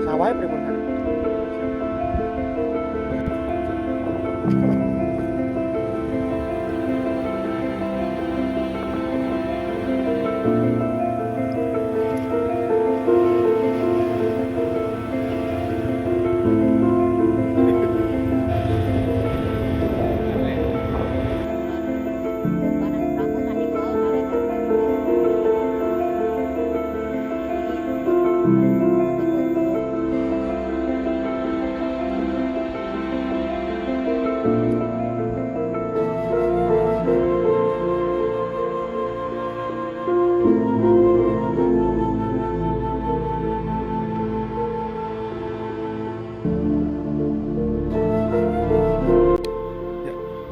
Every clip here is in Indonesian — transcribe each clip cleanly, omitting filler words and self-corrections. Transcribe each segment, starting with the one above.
Sawahnya pripun kan?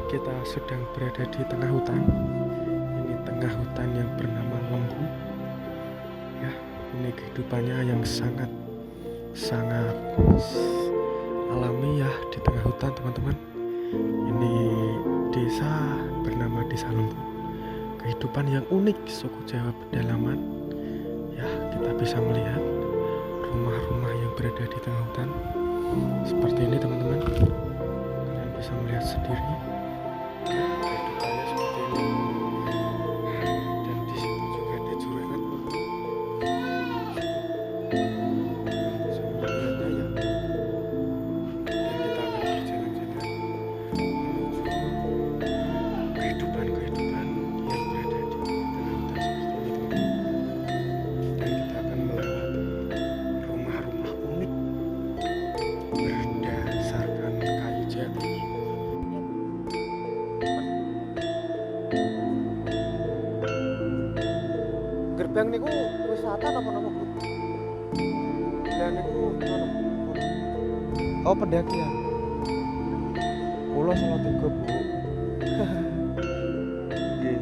Kita sedang berada di tengah hutan. Ini tengah hutan yang bernama Lembu. Ya, ini kehidupannya yang sangat alami ya di tengah hutan, teman-teman. Ini desa bernama Desa Lembu. Kehidupan yang unik suku Jawa pedalaman. Ya, kita bisa melihat rumah-rumah yang berada di tengah hutan. Seperti ini, teman-teman. Kalian bisa melihat sendiri. Kehidupannya seperti ini, dan di situ juga ada juragan bisa melihatnya ya. Dan kita akan berjalan-jalan menuju kehidupan yang berada di tengah hutan seperti ini, teman-teman. Dan kita akan melewati rumah-rumah unik berdasarkan kayu jati. Gerbang niku wisata napa-napa, Bu? Dan niku ngono. Oh, pendakian. Kula Salatiga, Bu. Nggih.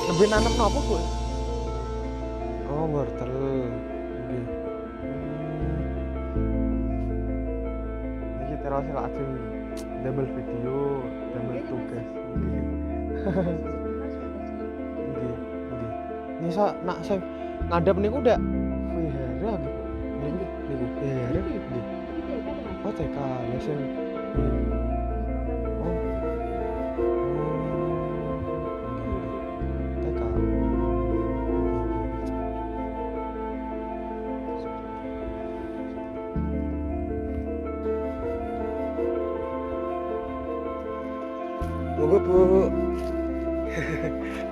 Lebih nanem napa, Bu? Oh, wortel. Nggih. Iki terus lajeng damel video, damel tugas. Nggih. Nisa nak sing ngadep niku ndak wihara gitu. Niku wihara nggih. Oh, TK ya sing. Oh. TK. Monggo, Bu.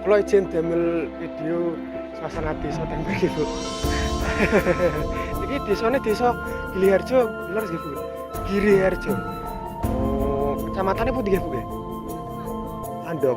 Kula izin damel video suasana desa teng mriki, Bu. Iki desane desa Giliharjo, bener nggih, Bu? Giriharjo. Oh, kecamatannya pundi nggih, Bu? Andong.